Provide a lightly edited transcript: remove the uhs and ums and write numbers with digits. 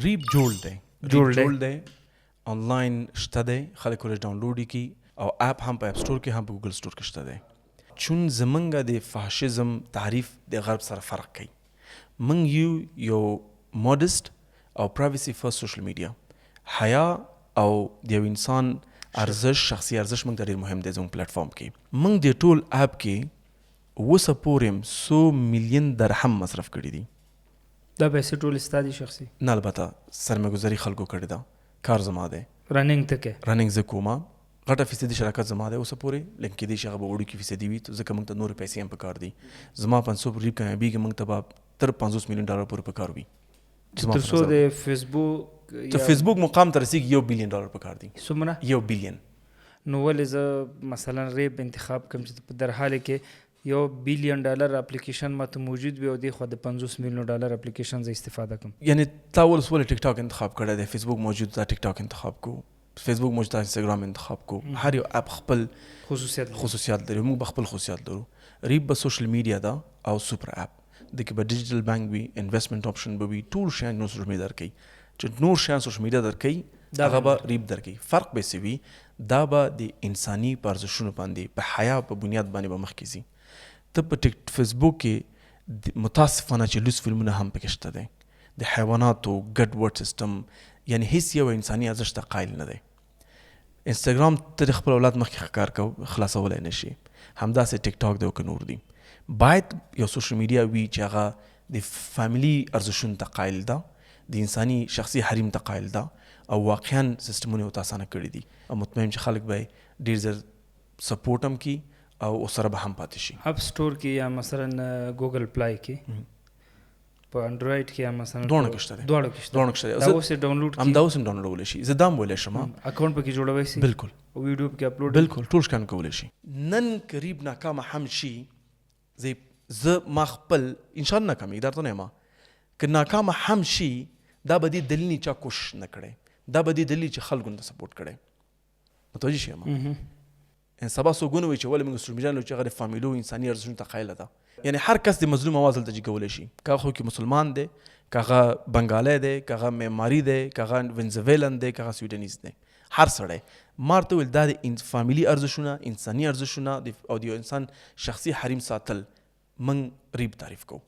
ریب جوړ دی آنلاین شته دی، خلک ورته ډاونلوډ کی او اپ هم په اپ سٹور کې هم په ګوګل سٹور کې شته دی. چون زمونږ د فاشیزم تعریف د غرب سره فرق کوي. مونږ یو مودست او پرایویسی فرست سوشل میډیا، حیا او د یو انسان ارزش، شخصي ارزش مونږ ته ډېر مهم دی زموږ پلیټ فارم کې. مونږ د ټول اپ کې اوسه پورې 100 ملیون درهم مصرف کړي دي. دا پیسې ټول ستا دي شخصي؟ نه، البته سرمایه‌ګذاري خلکو کړې ده، کار زما دی، رننګ ته کې رننګ زه کومه، غټه فیصدي شراکت زما دی اوسه پورې، لیکن کېدای شي هغه به وړوکې فیصدي وي ځکه موږ ته نورې پیسې هم پکار دي. زما 500 ریب کامیابېږي، موږ ته به تر 50 میلیون ډالر پورې پکار وي. تر څو د فیسبوک ته فیسبوک مقام ته رسېږي 1 بلین ډالر پکار دي. څومره؟ 1 بلین. نو ولې زه مثلا ریب انتخاب کوم چې در حال کې $1 بلین اپلیکیشن ماته موجود وي او دی خو د 50 میلیون ډالر اپلیکیشن ز استفاده کوم؟ یعنی تا ولې ټیک ټاک انتخاب کړی دی؟ فیسبوک موجود دا ټیک ټاک انتخاب کو، فیسبوک موجود دا انستګرام انتخاب کو. هر یو اپ خپل خصوصیات لري، موږ خپل خصوصیات لرو. ریب به سوشل میډیا دا او سوپر اپ د کې به ډیجیټل بانک وي، انویسټمنټ آپشن به وي، ټول شیان نو سوشل میډیا درکوي. چې نور شیان سوشل میډیا درکوي هغه به ریب درکوي. فرق به څه وي؟ دا به د انساني په ارزښتونو باندې په حیا په بنیاد باندې به مخکې ځي. ته په فیسبوک کې متاسفانه چې لوس فلمونه هم پکې شته دی، د حیواناتو ګډ ورډ سیستم، یعنی هیڅ یو انساني ارزښت ته قایل نه دی. انستګرام ته د خپل اولاد مخکې ښکار کو خلاصولی نه شي، همداسې ټیک ټاک دی او که نور دي. باید یو سوشل میډیا وي چې هغه د فیملي ارزښتونو ته قایل ده، د انساني شخصي حریم ته قایل ده او واقعا سیستمونه ورته اسانه کړي دي او مطمئن چې خلک به ډېر زر سپورټ هم کي او سره به هم پاتې شي. اپ سٹور کې یا مثلا ګوګل پلای کې په انډرایډ کې یا مثلا دواړه کې شته دی. دا اوس ډاونلوډ هم دا اوس هم ډاونلوډولی شي، زه دا هم ویلی شم. اکاونټ پکې جوړولی شي؟ بالکل. ویډیو پکې اپلوډ؟ بالکل، ټول شکان کولی شي. نن قریب ناکامه هم شي، زه ما خپل انشاءالله ناکامېږي، درته نه یم، که ناکامه هم شي دا به دې دلیل نه چا کوشش نه کړی، دا به دې دلیل چې خلکو ته سپورټ کړی. متوجه شئ؟ سبا څوک ونه وایي چې ولې موږ سوشل میډیا لرو چې هغه د فامیلو انساني ارزښتونو ته قایله ده. یعنی هر کس د مظلوم اواز دلته جګولی شي، که هغه کې مسلمان دی، که هغه بنګالی دی، که هغه معماري دی، که هغه وینزویلن دی، که هغه سویډنیز دی، هر سړی. ما ورته وویل دا د فامیلي ارزښتونه، انساني ارزښتونه او د یو انسان شخصي حریم ساتل موږ ریب تعریف کوو.